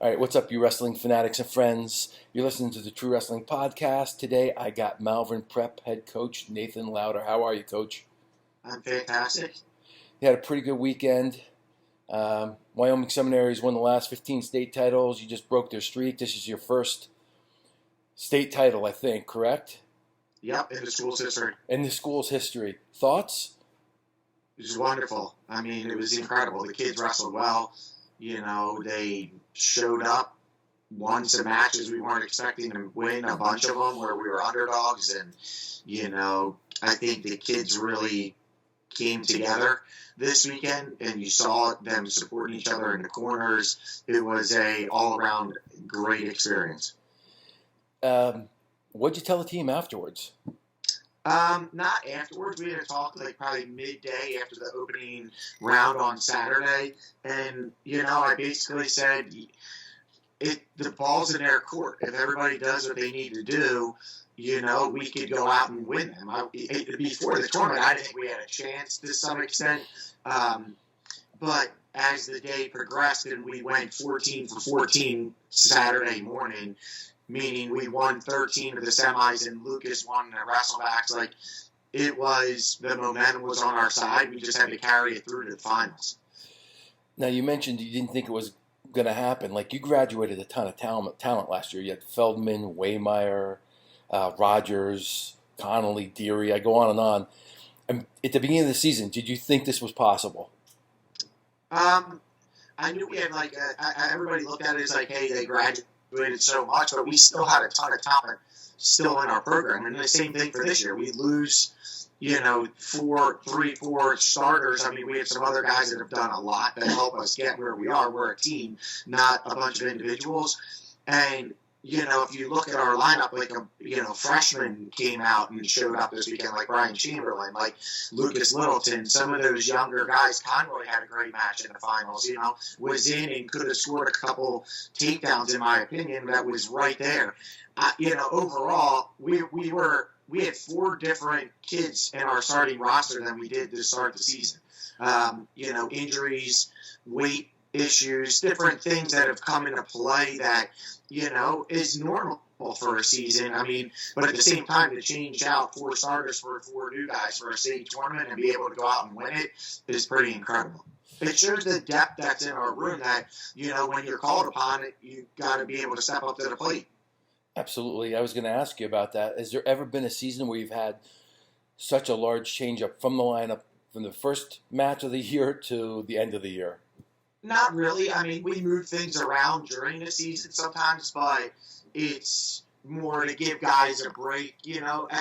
All right, what's up, you wrestling fanatics and friends? You're listening to the True Wrestling Podcast. Today, I got Malvern Prep head coach Nathan Lautar. How are you, Coach? I'm fantastic. You had a pretty good weekend. Wyoming Seminaries won the last 15 state titles. You just broke their streak. This is your first state title, I think, correct? Yep, in the school's history. In the school's history. Thoughts? It was wonderful. I mean, it was incredible. The kids wrestled well. They showed up, won some matches we weren't expecting to win, a bunch of them where we were underdogs. And, I think the kids really came together this weekend, and you saw them supporting each other in the corners. It was a all-around great experience. What'd you tell the team afterwards? Not afterwards. We had a talk probably midday after the opening round on Saturday. And, I basically said, the ball's in their court. If everybody does what they need to do, we could go out and win them. Before the tournament, I didn't think we had a chance to some extent. But as the day progressed and we went 14 for 14 Saturday morning, meaning we won 13 of the semis and Lucas won the wrestlebacks. The momentum was on our side. We just had to carry it through to the finals. Now, you mentioned you didn't think it was going to happen. You graduated a ton of talent last year. You had Feldman, Waymeyer, Rogers, Connolly, Deary. I go on and on. At the beginning of the season, did you think this was possible? I knew we had everybody looked at it as hey, they graduated so much, but we still had a ton of talent still in our program. And the same thing for this year. We lose, 4 starters. I mean, we have some other guys that have done a lot that help us get where we are. We're a team, not a bunch of individuals. And, if you look at our lineup, freshmen came out and showed up this weekend, like Ryan Chamberlain, like Lucas Littleton, some of those younger guys. Conroy had a great match in the finals, was in and could have scored a couple takedowns, in my opinion, that was right there. Overall, we had 4 different kids in our starting roster than we did to start the season. Injuries, weight issues, different things that have come into play that, is normal for a season. I mean, but at the same time, to change out 4 starters for 4 new guys for a state tournament and be able to go out and win it is pretty incredible. It shows the depth that's in our room that, when you're called upon it, you got to be able to step up to the plate. Absolutely. I was going to ask you about that. Has there ever been a season where you've had such a large change up from the lineup from the first match of the year to the end of the year? Not really. I mean, we move things around during the season sometimes, but it's more to give guys a break.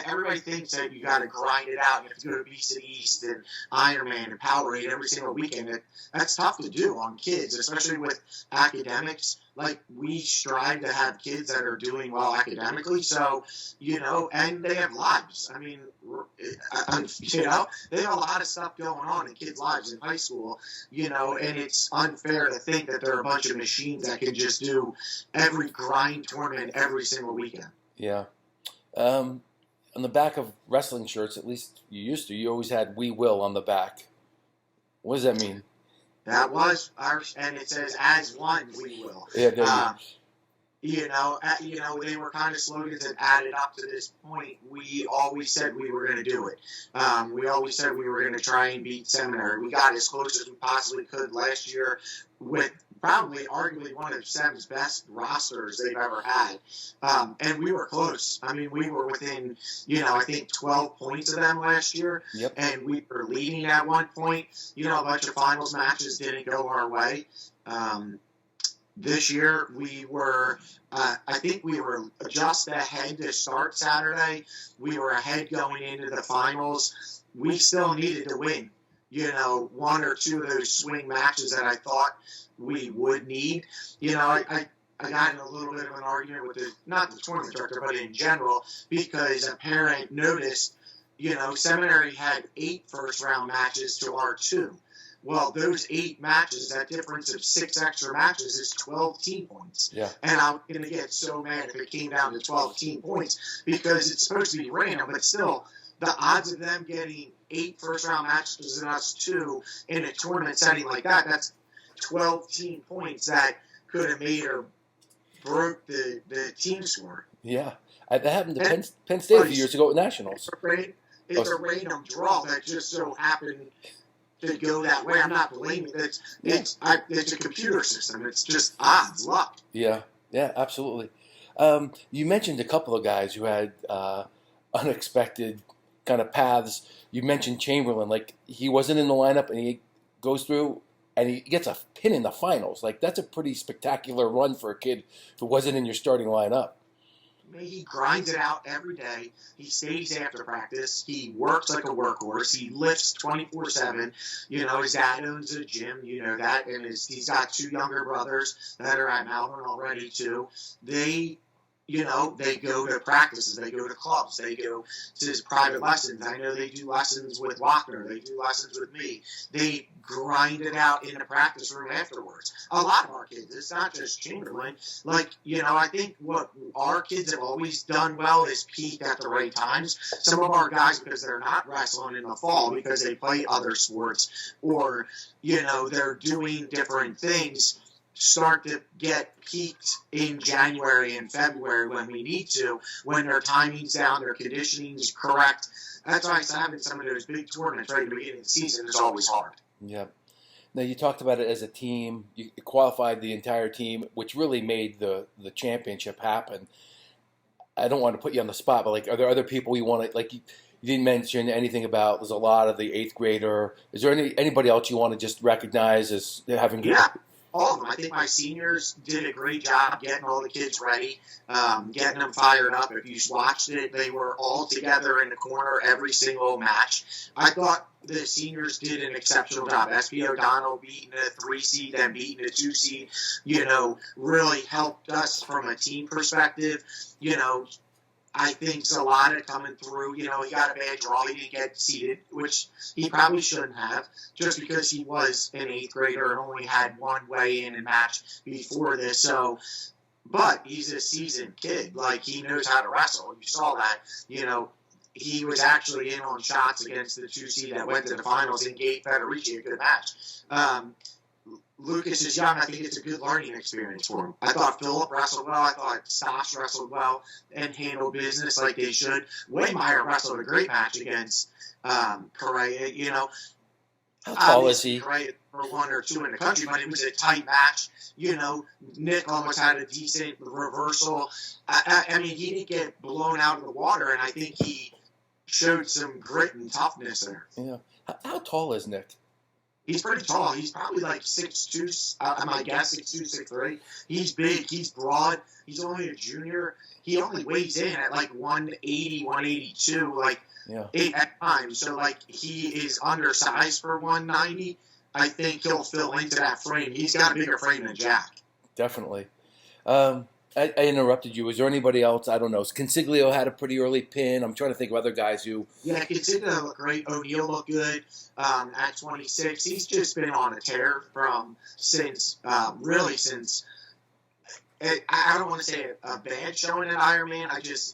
Everybody thinks that you got to grind it out. You have to go to Beast of the East and Ironman and Powerade every single weekend. That's tough to do on kids, especially with academics. We strive to have kids that are doing well academically, so, and they have lives. I mean, they have a lot of stuff going on in kids' lives in high school, and it's unfair to think that there are a bunch of machines that can just do every grind tournament every single weekend. Yeah. On the back of wrestling shirts, at least you used to, you always had "We Will" on the back. What does that mean? That was ours, and it says, "As one, we will." Yeah, they were kind of slogans that added up to this point. We always said we were going to do it. We always said we were going to try and beat Seminary. We got as close as we possibly could last year with probably arguably one of Sem's best rosters they've ever had. And we were close. I mean, we were within, I think 12 points of them last year. Yep. And we were leading at one point. A bunch of finals matches didn't go our way. This year, we were, I think we were just ahead to start Saturday. We were ahead going into the finals. We still needed to win, 1 or 2 of those swing matches that I thought we would need. I got in a little bit of an argument with not the tournament director, but in general, because a parent noticed, Seminary had 8 first-round matches to our 2. Well, those 8 matches, that difference of 6 extra matches is 12 team points. Yeah. And I'm going to get so mad if it came down to 12 team points because it's supposed to be random, but still, the odds of them getting 8 first-round matches and us 2 in a tournament setting like that, that's 12 team points that could have made or broke the team score. Yeah, that happened to Penn State a But few it's years ago at Nationals. a random draw that just so happened to go that way. I'm not blaming it. It's a computer system. It's just odds, luck. Yeah, yeah, absolutely. You mentioned a couple of guys who had unexpected kind of paths. You mentioned Chamberlain, like he wasn't in the lineup and he goes through and he gets a pin in the finals. Like that's a pretty spectacular run for a kid who wasn't in your starting lineup. He grinds it out every day. He stays after practice. He works like a workhorse. He lifts 24/7. His dad owns a gym. That, and he's got two younger brothers that are at Malvern already too. They go to practices, they go to clubs, they go to his private lessons. I know they do lessons with Lautar, they do lessons with me. They grind it out in the practice room afterwards. A lot of our kids, it's not just Chamberlain. I think what our kids have always done well is peak at the right times. Some of our guys, because they're not wrestling in the fall, because they play other sports, or, they're doing different things, start to get peaked in January and February when we need to, when their timing's down, their conditioning's correct. That's why having some of those big tournaments right at the beginning of the season is always hard. Yeah. Now you talked about it as a team. You qualified the entire team, which really made the championship happen. I don't want to put you on the spot, but are there other people you want to you didn't mention anything about? There's a lot of the 8th grader. Is there anybody else you want to just recognize as having? Yeah. All of them. I think my seniors did a great job getting all the kids ready, getting them fired up. If you watched it, they were all together in the corner every single match. I thought the seniors did an exceptional job. S.P. O'Donnell beating a 3 seed, then beating a 2 seed, really helped us from a team perspective. I think Zalata coming through, he got a bad draw. He didn't get seeded, which he probably shouldn't have, just because he was an 8th grader and only had one weigh-in and match before this. So, but he's a seasoned kid. He knows how to wrestle. You saw that. He was actually in on shots against the 2 seed that went to the finals and gave Federici a good match. Lucas is young. I think it's a good learning experience for him. I thought Phillip wrestled well. I thought Stosh wrestled well and handled business like they should. Waymeyer wrestled a great match against Correa. How tall is he? Correa for 1 or 2 in the country, but it was a tight match. Nick almost had a decent reversal. I mean, he didn't get blown out of the water, and I think he showed some grit and toughness there. Yeah. How tall is Nick? He's pretty tall. He's probably 6'2", my guess, 6'2", 6'3". He's big. He's broad. He's only a junior. He only weighs in at 180, 182, yeah. 8 at times. So, he is undersized for 190. I think he'll fill into that frame. He's got a bigger frame than Jack. Definitely. I interrupted you. Was there anybody else? I don't know. Consiglio had a pretty early pin. I'm trying to think of other guys who... Yeah, Consiglio looked great. O'Neal looked good at 26. He's just been on a tear since... I don't want to say a bad showing at Ironman.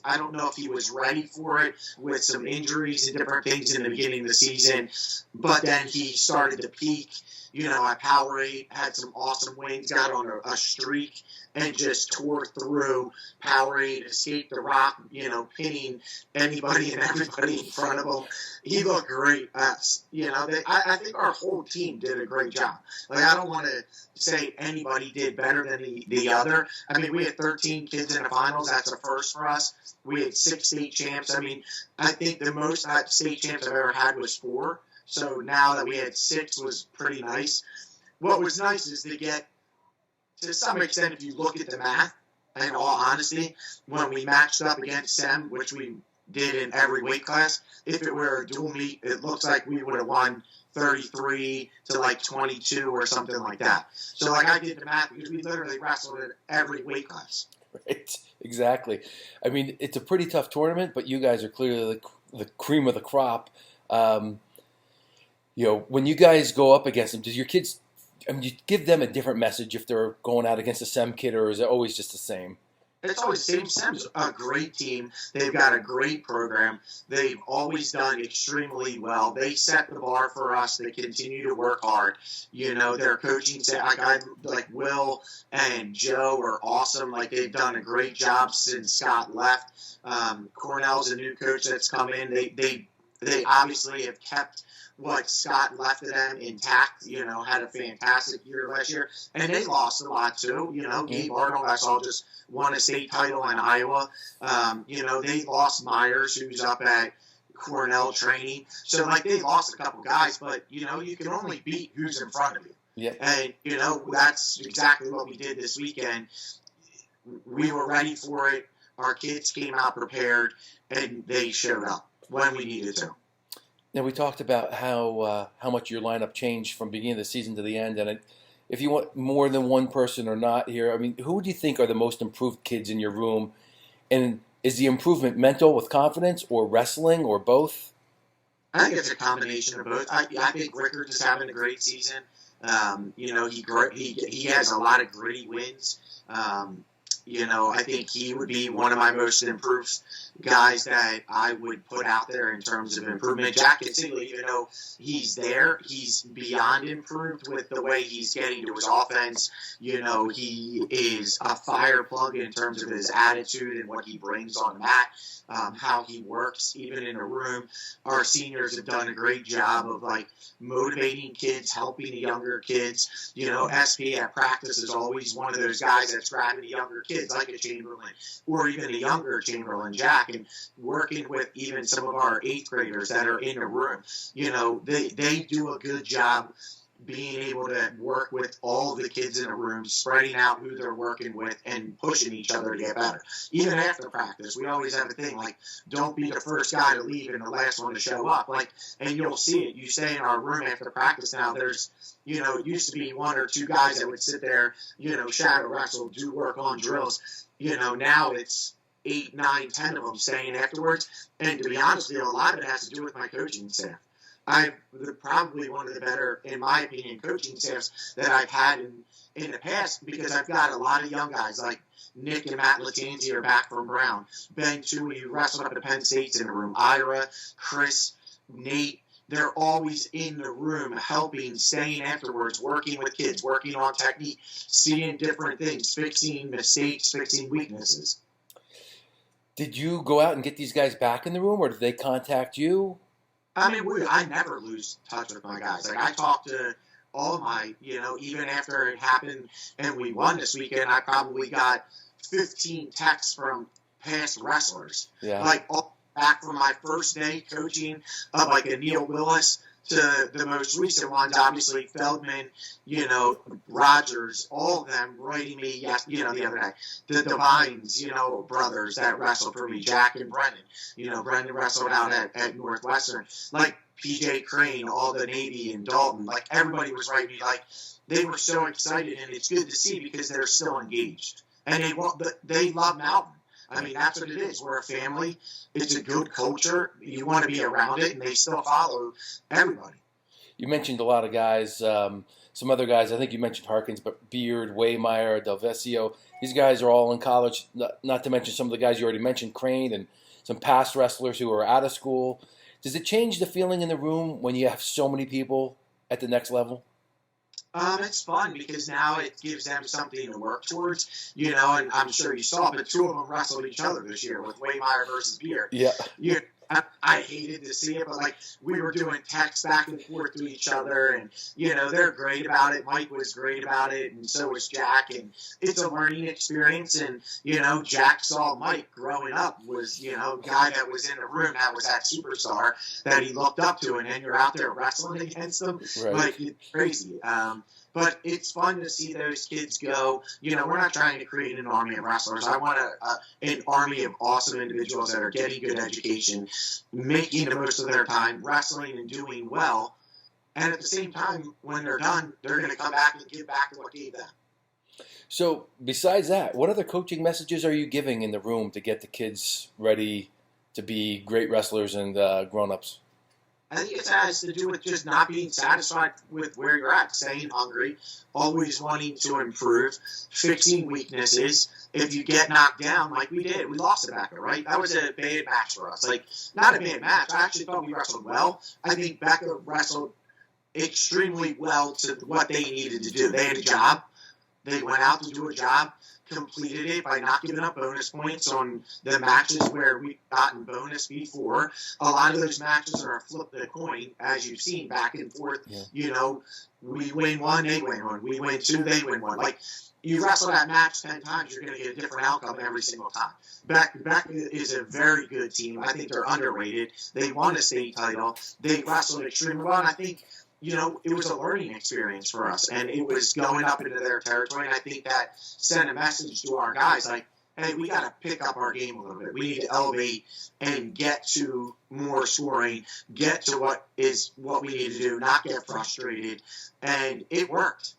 I don't know if he was ready for it with some injuries and different things in the beginning of the season. But then he started to peak, at Powerade, had some awesome wins, got on a streak, and just tore through Powerade, escaped the rock, pinning anybody and everybody in front of him. He looked great. I think our whole team did a great job. I don't want to say anybody did better than the other. I mean, we had 13 kids in the finals. That's a first for us. We had 6 state champs. I mean, I think the most state champs I've ever had was 4. So now that we had 6 was pretty nice. What was nice is to get, to some extent, if you look at the math, in all honesty, when we matched up against SEM, which we did in every weight class, if it were a dual meet, it looks like we would have won 33 to 22 or something like that. So I did the math because we literally wrestled in every weight class. Right, exactly. I mean, it's a pretty tough tournament, but you guys are clearly the cream of the crop. When you guys go up against them, does your kids... you give them a different message if they're going out against a SEM kid, or is it always just the same? It's always the same. Sam's a great team. They've got a great program. They've always done extremely well. They set the bar for us. They continue to work hard. Their coaching staff, like Will and Joe, are awesome. Like they've done a great job since Scott left. Cornell's a new coach that's come in. They obviously have kept what Scott left of them intact. Had a fantastic year last year, and they lost a lot too. Gabe Arnold, I saw, just won a state title in Iowa. They lost Myers, who's up at Cornell training. So, like, they lost a couple guys, but, you can only beat who's in front of you. Yeah. And, that's exactly what we did this weekend. We were ready for it. Our kids came out prepared, and they showed up when we needed to. Now, we talked about how much your lineup changed from beginning of the season to the end, and if you want more than one person or not here, I mean, who do you think are the most improved kids in your room? And is the improvement mental with confidence or wrestling or both? I think it's a combination of both. I think Rickard is having a great season. He has a lot of gritty wins. I think he would be one of my most improved guys that I would put out there in terms of improvement. Jack Consigley, even though he's there, he's beyond improved with the way he's getting to his offense. He is a fire plug in terms of his attitude and what he brings on the mat, how he works, even in a room. Our seniors have done a great job of, like, motivating kids, helping the younger kids. SP at practice is always one of those guys that's grabbing the younger kids, like a Chamberlain, or even a younger Chamberlain Jack, and working with even some of our 8th graders that are in the room. They do a good job being able to work with all the kids in a room, spreading out who they're working with and pushing each other to get better. Even after practice, we always have a thing like, don't be the first guy to leave and the last one to show up. Like, and you'll see it. You stay in our room after practice now, there's, it used to be 1 or 2 guys that would sit there, shadow wrestle, do work on drills. Now it's 8, 9, 10 of them staying afterwards. And to be honest with you, a lot of it has to do with my coaching staff. I'm probably one of the better, in my opinion, coaching staffs that I've had in the past, because I've got a lot of young guys like Nick and Matt Latanzi are back from Brown. Ben Toohey, who wrestled up at Penn State's in the room. Ira, Chris, Nate. They're always in the room helping, staying afterwards, working with kids, working on technique, seeing different things, fixing mistakes, fixing weaknesses. Did you go out and get these guys back in the room, or did they contact you? I mean, I never lose touch with my guys. Like, I talk to all my, even after it happened and we won this weekend, I probably got 15 texts from past wrestlers. Yeah. Like, all back from my first day coaching of, like, a Neil Willis to the most recent ones, obviously Feldman, Rogers, all of them writing me, the other day. The Devines, brothers that wrestled for me, Jack and Brendan. Brendan wrestled out at Northwestern. Like PJ Crane, all the Navy and Dalton, like everybody was writing me, like they were so excited, and it's good to see because they're still engaged. And they love Mountain. I mean, that's what it is. We're a family. It's a good culture. You want to be around it, and they still follow everybody. You mentioned a lot of guys. Some other guys, I think you mentioned Harkins, but Beard, Waymeyer, Delvecchio. These guys are all in college, not to mention some of the guys you already mentioned, Crane, and some past wrestlers who are out of school. Does it change the feeling in the room when you have so many people at the next level? It's fun because now it gives them something to work towards, and I'm sure you saw, but 2 of them wrestled each other this year with Waymeyer versus Beard. Yeah. I hated to see it, but, like, we were doing texts back and forth to each other, and, they're great about it. Mike was great about it, and so was Jack, and it's a learning experience, and, Jack saw Mike growing up was, a guy that was in the room that was that superstar that he looked up to, and then you're out there wrestling against them. Right. Like, it's crazy. But it's fun to see those kids go. We're not trying to create an army of wrestlers. I want an army of awesome individuals that are getting good education, making the most of their time, wrestling and doing well. And at the same time, when they're done, they're going to come back and give back to what gave them. So besides that, what other coaching messages are you giving in the room to get the kids ready to be great wrestlers and grown-ups? I think it has to do with just not being satisfied with where you're at, staying hungry, always wanting to improve, fixing weaknesses. If you get knocked down, like we did, we lost to Becca, right? That was a bad match for us. Like, not a bad match. I actually thought we wrestled well. I think Becca wrestled extremely well to what they needed to do. They had a job. They went out to do a job, completed it by not giving up bonus points on the matches where we've gotten bonus before. A lot of those matches are a flip the coin, as you've seen, back and forth. Yeah. You know, we win one, they win one. We win two, they win one. Like, you wrestle that match 10 times, you're going to get a different outcome every single time. Beck is a very good team. I think they're underrated. They won a state title. They wrestled extremely well, and I think, you know, it was a learning experience for us, and it was going up into their territory, and I think that sent a message to our guys, like, hey, we got to pick up our game a little bit. We need to elevate and get to more scoring, get to what we need to do, not get frustrated, and it worked.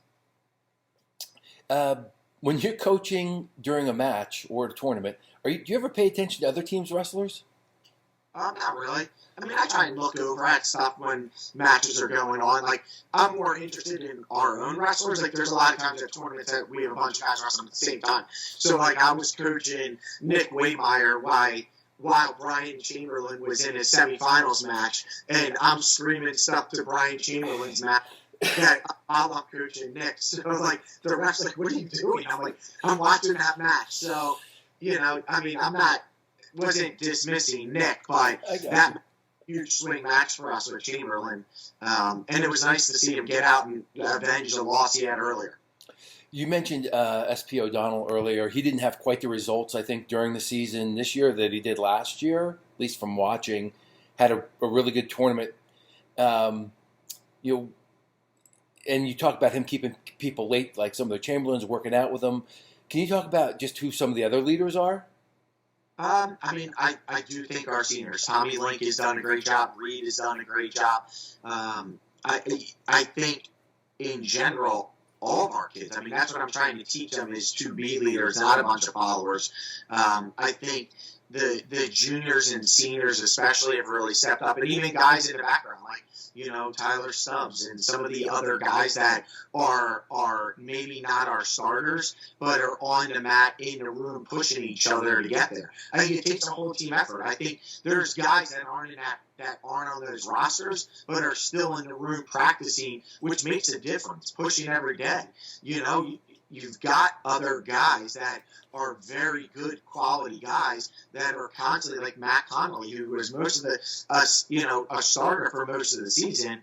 When you're coaching during a match or a tournament, do you ever pay attention to other teams' wrestlers? Not really. I mean, I try and look over at stuff when matches are going on. Like, I'm more interested in our own wrestlers. Like, there's a lot of times at tournaments that we have a bunch of guys wrestling at the same time. So, like, I was coaching Nick Waymeyer while Brian Chamberlain was in his semifinals match, and I'm screaming stuff to Brian Chamberlain's match. Yeah, I'm coaching Nick. So, like, the ref's like, what are you doing? I'm like, I'm watching that match. So, you know, I mean, wasn't dismissing Nick, but that huge swing match for us with Chamberlain. And it was nice to see him get out and avenge the loss he had earlier. You mentioned SP O'Donnell earlier. He didn't have quite the results, I think, during the season this year that he did last year, at least from watching. Had a really good tournament. And you talk about him keeping people late, like some of the Chamberlains working out with him. Can you talk about just who some of the other leaders are? I mean, I do think our seniors, Tommy Link has done a great job. Reed has done a great job. I think in general, all of our kids, I mean, that's what I'm trying to teach them is to be leaders, not a bunch of followers. I think the juniors and seniors especially have really stepped up, and even guys in the background, like, you know, Tyler Stubbs and some of the other guys that are maybe not our starters, but are on the mat in the room pushing each other to get there. I think it takes a whole team effort. I think there's guys that aren't on those rosters, but are still in the room practicing, which makes a difference, pushing every day. You know, you've got other guys that are very good quality guys that are constantly, like Matt Connolly, who was most of a starter for most of the season,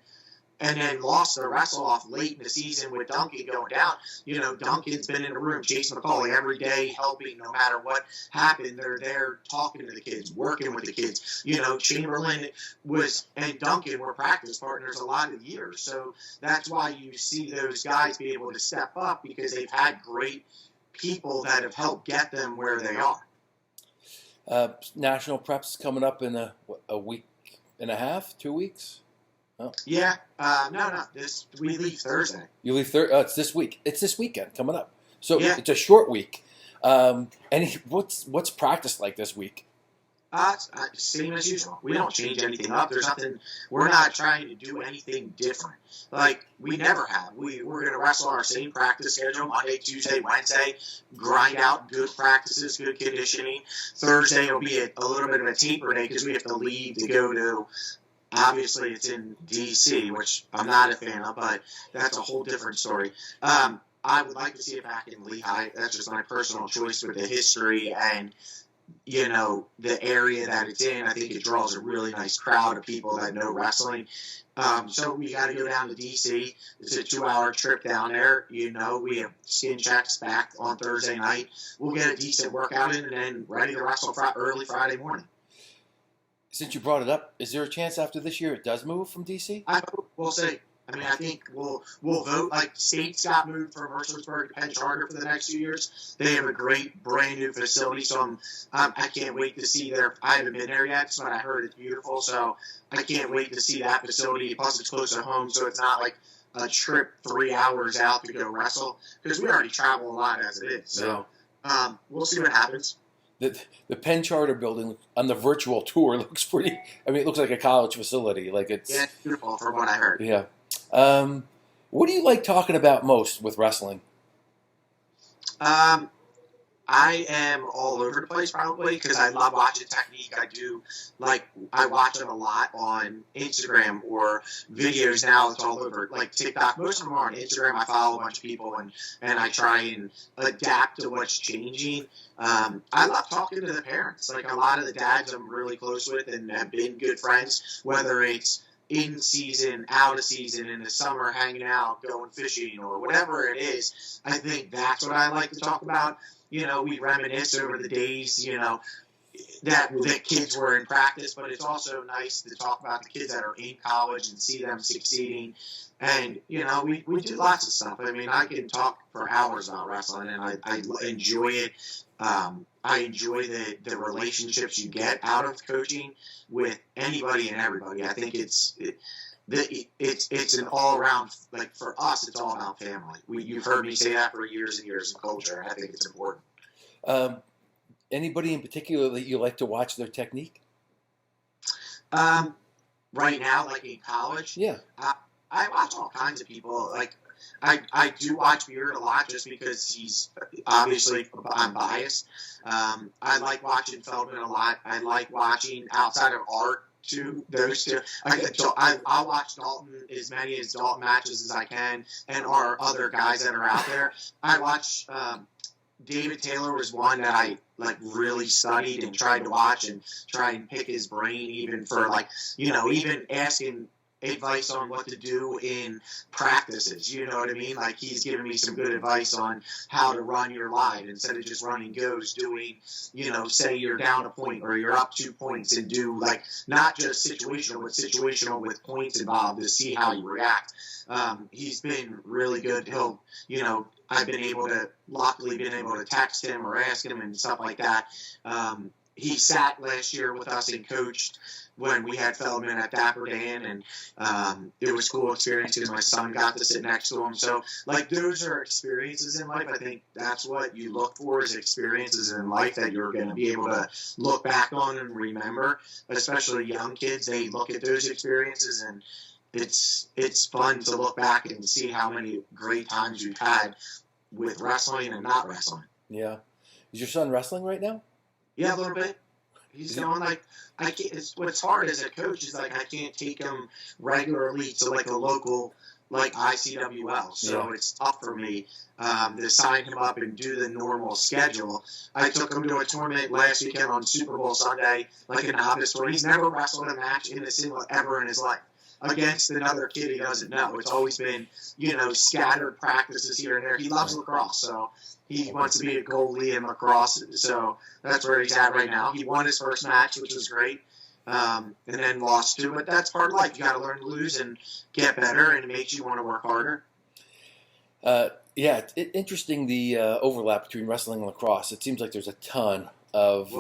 and then lost the wrestle off late in the season with Duncan going down. You know, Duncan's been in the room, Jason McCauley, every day helping no matter what happened. They're there talking to the kids, working with the kids. You know, Chamberlain and Duncan were practice partners a lot of years. So that's why you see those guys be able to step up, because they've had great people that have helped get them where they are. National prep's coming up in a week and a half, 2 weeks? Oh. Yeah. No. We leave Thursday. You leave Thursday? Oh, it's this week. It's this weekend coming up. So yeah. It's a short week. What's practice like this week? Same as usual. We don't change anything up. There's nothing. We're not trying to do anything different. Like we never have. We're going to wrestle our same practice schedule: Monday, Tuesday, Wednesday. Grind out good practices, good conditioning. Thursday will be a little bit of a taper day because we have to leave to go to. Obviously, it's in D.C., which I'm not a fan of, but that's a whole different story. I would like to see it back in Lehigh. That's just my personal choice with the history and, you know, the area that it's in. I think it draws a really nice crowd of people that know wrestling. So we got to go down to D.C. It's a 2-hour trip down there. You know, we have skin checks back on Thursday night. We'll get a decent workout in and then ready to wrestle early Friday morning. Since you brought it up, is there a chance after this year it does move from D.C.? I hope we'll see. I mean, I think we'll vote. Like, states got moved from Mercersburg to Penn Charter for the next few years. They have a great, brand new facility, so I can't wait to see I haven't been there yet, but I heard it's beautiful, so I can't wait to see that facility. Plus, it's close to home, so it's not like a trip 3 hours out to go wrestle, because we already travel a lot as it is. So we'll see what happens. the Penn Charter building on the virtual tour looks pretty. I mean, it looks like a college facility. Like Yeah, it's it's beautiful from what I heard. yeah. Um, what do you like talking about most with wrestling? Um, I am all over the place probably because I love watching technique. I do like I watch it a lot on Instagram or videos now. It's all over like TikTok. Most of them are on Instagram. I follow a bunch of people and I try and adapt to what's changing. I love talking to the parents. Like a lot of the dads I'm really close with and have been good friends. Whether it's in season, out of season, in the summer, hanging out, going fishing, or whatever it is. I think that's what I like to talk about. We reminisce over the days, that the kids were in practice, but it's also nice to talk about the kids that are in college and see them succeeding. And, we do lots of stuff. I mean, I can talk for hours about wrestling, and I enjoy it. I enjoy the relationships you get out of coaching with anybody and everybody. I think it's an all around, like for us, it's all about family. You've heard me say that for years and years in culture, and I think it's important. Um, Anybody in particular that you like to watch their technique? Right now, like in college, Yeah. I watch all kinds of people. Like I do watch Beard a lot just because he's obviously I'm biased. I like watching Feldman a lot. I like watching outside of art too. Those two. I'll watch Dalton as many as Dalton matches as I can, and our other guys that are out there. I watch. David Taylor was one that I really studied and tried to watch and try and pick his brain, even for even asking advice on what to do in practices. You know what I mean? Like he's giving me some good advice on how to run your line instead of just running goes, doing, say you're down a point or you're up 2 points and do not just situational, but situational with points involved to see how you react. He's been really good. I've luckily been able to text him or ask him and stuff like that. He sat last year with us and coached when we had Feldman at Dapper Dan, and it was a cool experience because my son got to sit next to him. So, those are experiences in life. I think that's what you look for is experiences in life that you're going to be able to look back on and remember. Especially young kids, they look at those experiences and it's fun to look back and see how many great times you've had with wrestling and not wrestling. Yeah. Is your son wrestling right now? Yeah, a little bit. He's going I can't. What's hard as a coach is I can't take him regularly to a local ICWL, so it's tough for me to sign him up and do the normal schedule. I took him to a tournament last weekend on Super Bowl Sunday, a novice tour. He's never wrestled a match in a single ever in his life against another kid he doesn't know. It's always been, scattered practices here and there. He loves lacrosse, so he wants to be a goalie in lacrosse. So that's where he's at right now. He won his first match, which was great, and then lost two. But that's part of life. You got to learn to lose and get better, and it makes you want to work harder. Yeah, it's interesting the overlap between wrestling and lacrosse. It seems like there's a ton of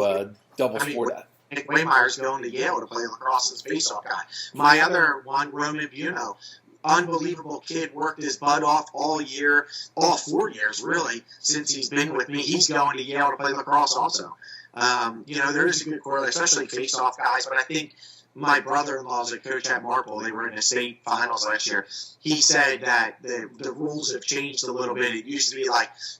double sport. Nick Waymeyer's going to Yale to play lacrosse as face-off guy. My other one, Roman Buno, unbelievable kid, worked his butt off all year, all 4 years really, since he's been with me. He's going to Yale to play lacrosse also. There is a good correlation, especially face-off guys, but I think my brother-in-law is a coach at Marple. They were in the state finals last year. He said that the rules have changed a little bit. It used to be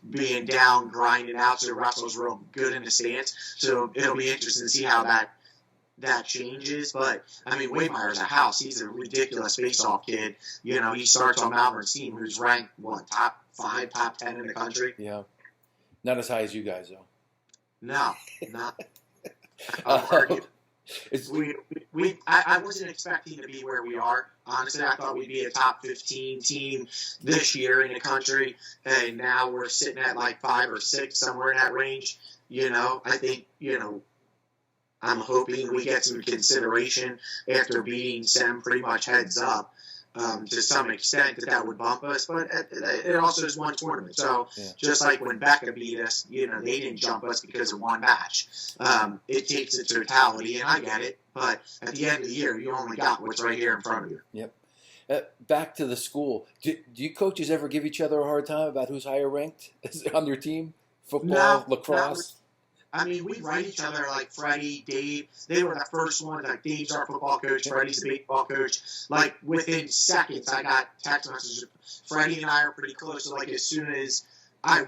being down, grinding out, so the wrestlers were real good in the stands. So it'll be interesting to see how that changes. But, Waymeyer's a house. He's a ridiculous face-off kid. He starts on Malvern's team, who's ranked, top 5, top 10 in the country. Yeah. Not as high as you guys, though. No, not. I'll argue. I wasn't expecting to be where we are. Honestly, I thought we'd be a top 15 team this year in the country, and now we're sitting at 5 or 6, somewhere in that range. I think, I'm hoping we get some consideration after beating Sem pretty much heads up. To some extent that would bump us, but it also is one tournament. So just like when Becca beat us, they didn't jump us because of one match. It takes a totality, and I get it. But at the end of the year, you only got what's right here in front of you. Yep. Back to the school. Do you coaches ever give each other a hard time about who's higher ranked on your team? Football, lacrosse? I mean, we write each other like Freddie, Dave. They were the first ones. Like Dave's our football coach, Freddie's the baseball coach. Like within seconds, I got text messages. Freddie and I are pretty close. So like as soon as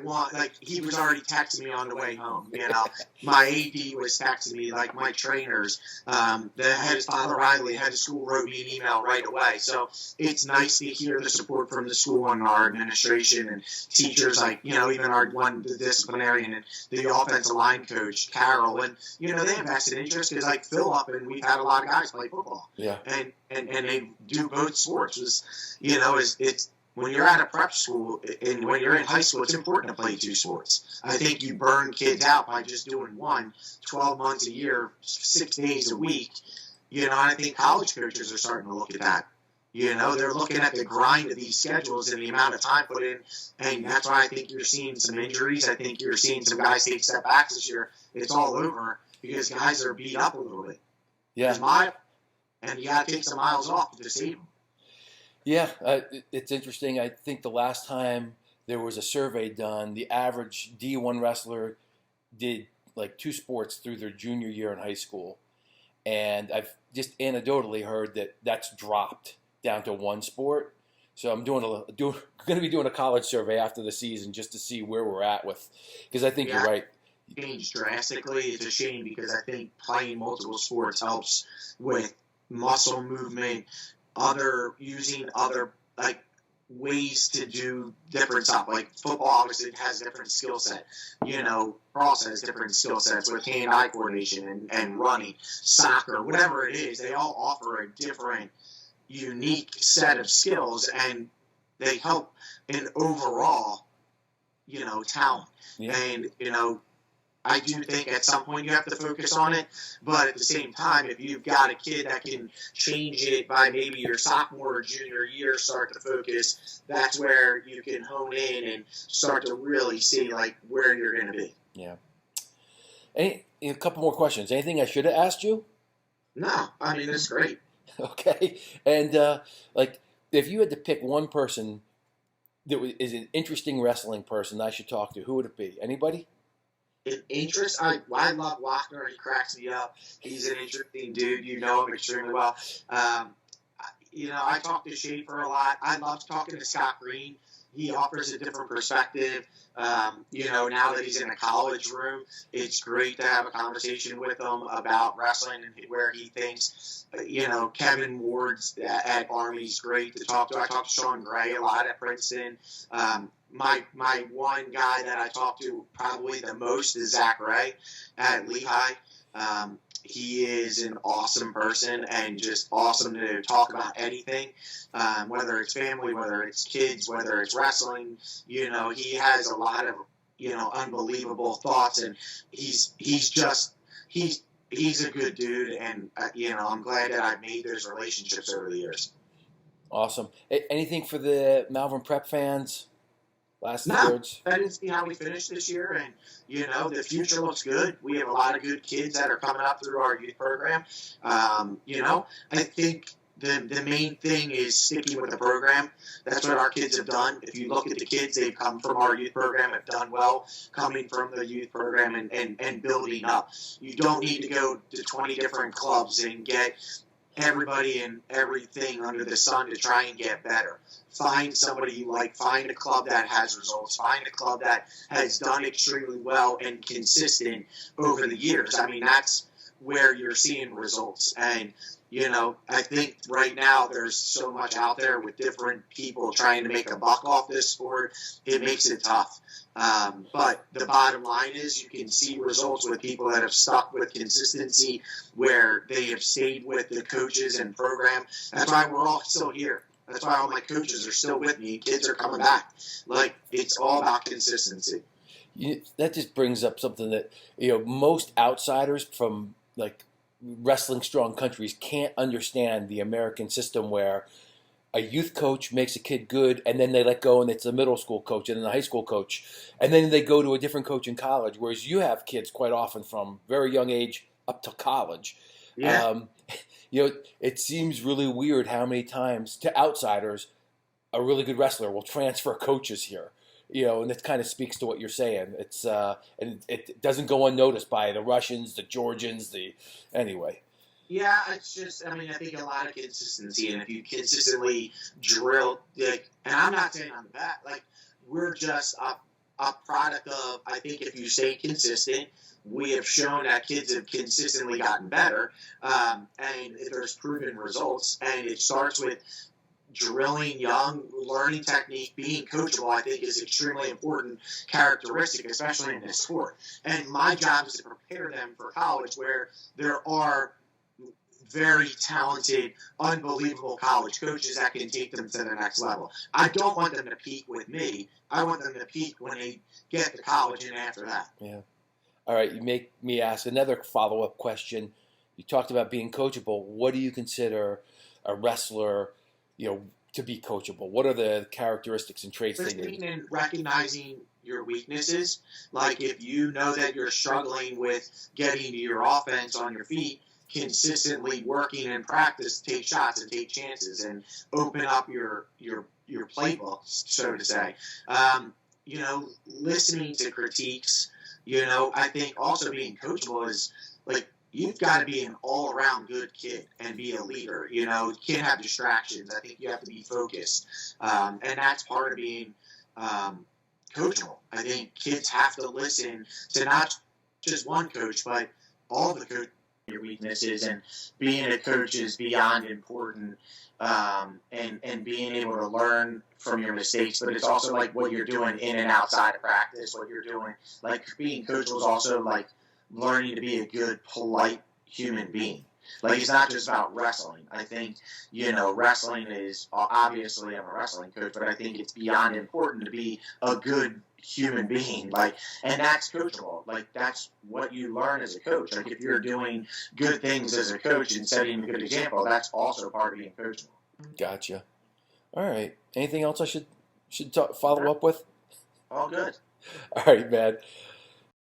like he was already texting me on the way home. You know, my AD was texting me, like my trainers. The head, Father Riley, head of school, wrote me an email right away. So it's nice to hear the support from the school and our administration and teachers, like, you know, even the disciplinarian and the offensive line coach, Carol. And, you know, they invested interest because, like, Philip, and we've had a lot of guys play football. Yeah. And they do both sports. It's when you're at a prep school and when you're in high school, it's important to play two sports. I think you burn kids out by just doing one 12 months a year, 6 days a week. You know, and I think college coaches are starting to look at that. You know, they're looking at the grind of these schedules and the amount of time put in, and that's why I think you're seeing some injuries. I think you're seeing some guys take step backs this year. It's all over because guys are beat up a little bit. Yeah. And you got to take some miles off to save them. Yeah, it's interesting. I think the last time there was a survey done, the average D1 wrestler did like 2 sports through their junior year in high school. And I've just anecdotally heard that that's dropped down to 1 sport. So I'm going to be doing a college survey after the season just to see where we're at with, because I think you're right. Changed drastically. It's a shame because I think playing multiple sports helps with muscle movement, using other like ways to do different stuff. Like football obviously has different skill set. You know, cross has different skill sets with hand-eye coordination and running. Soccer, whatever it is, they all offer a different, unique set of skills, and they help in overall, you know, talent. Yeah. And, you know, I do think at some point you have to focus on it, but at the same time, if you've got a kid that can change it by maybe your sophomore or junior year, start to focus, that's where you can hone in and start to really see like where you're going to be. Yeah. A couple more questions. Anything I should have asked you? No, I mean, it's great. Okay. And like, if you had to pick one person that is an interesting wrestling person that I should talk to, who would it be? Anybody? An interest? I love Lautar. He cracks me up. He's an interesting dude. You know him extremely well. You know, I talk to Schaefer a lot. I love talking to Scott Green. He offers a different perspective. You know, now that he's in a college room, it's great to have a conversation with him about wrestling and where he thinks. You know, Kevin Ward's at Army's great to talk to. I talk to Sean Gray a lot at Princeton. My one guy that I talk to probably the most is Zach Ray at Lehigh. He is an awesome person and just awesome to talk about anything, whether it's family, whether it's kids, whether it's wrestling. You know, he has a lot of, you know, unbelievable thoughts, and he's a good dude, and you know, I'm glad that I've made those relationships over the years. Awesome. Anything for the Malvern Prep fans? Last words. I didn't see how we finished this year, and you know, the future looks good. We have a lot of good kids that are coming up through our youth program. You know, I think the main thing is sticking with the program. That's what our kids have done. If you look at the kids, they've come from our youth program, have done well coming from the youth program and building up. You don't need to go to 20 different clubs and get everybody and everything under the sun to try and get better. Find somebody you like. Find a club that has results. Find a club that has done extremely well and consistent over the years. I mean, that's where you're seeing results. And, you know, I think right now there's so much out there with different people trying to make a buck off this sport. It makes it tough. But the bottom line is you can see results with people that have stuck with consistency, where they have stayed with the coaches and program. That's why we're all still here. That's why all my coaches are still with me. Kids are coming back. Like, it's all about consistency. That just brings up something that, you know, most outsiders from like wrestling strong countries can't understand the American system, where a youth coach makes a kid good, and then they let go, and it's a middle school coach and then a high school coach, and then they go to a different coach in college. Whereas you have kids quite often from very young age up to college. Yeah. You know, it seems really weird how many times to outsiders a really good wrestler will transfer coaches here. And it kind of speaks to what you're saying. And it doesn't go unnoticed by the Russians, the Georgians, anyway. Yeah, it's just, I mean, I think a lot of consistency, and if you consistently drill, like, and I'm not saying I'm bad, like, we're just a product of, I think if you stay consistent, we have shown that kids have consistently gotten better, and there's proven results, and it starts with drilling young, learning technique, being coachable, I think is extremely important characteristic, especially in this sport. And my job is to prepare them for college, where there are very talented, unbelievable college coaches that can take them to the next level. I don't want them to peak with me. I want them to peak when they get to college and after that. Yeah. All right. You make me ask another follow-up question. You talked about being coachable. What do you consider a wrestler, to be coachable? What are the characteristics and traits they need? Listening and recognizing your weaknesses. Like if you know that you're struggling with getting to your offense on your feet, consistently working in practice, take shots and take chances and open up your playbook, so to say. Listening to critiques. I think also being coachable is like you've got to be an all-around good kid and be a leader. You can't have distractions. I think you have to be focused, and that's part of being coachable. I think kids have to listen to not just one coach, but all the coaches. Your weaknesses, and being a coach is beyond important, and being able to learn from your mistakes, but it's also like what you're doing in and outside of practice, what you're doing, like being coachable is also like learning to be a good, polite human being. Like it's not just about wrestling. I think, wrestling is, obviously I'm a wrestling coach, but I think it's beyond important to be a good human being. And that's coachable. Like that's what you learn as a coach. Like if you're doing good things as a coach and setting a good example, that's also part of being coachable. Gotcha. All right. Anything else I should follow up with? All good. All right, man.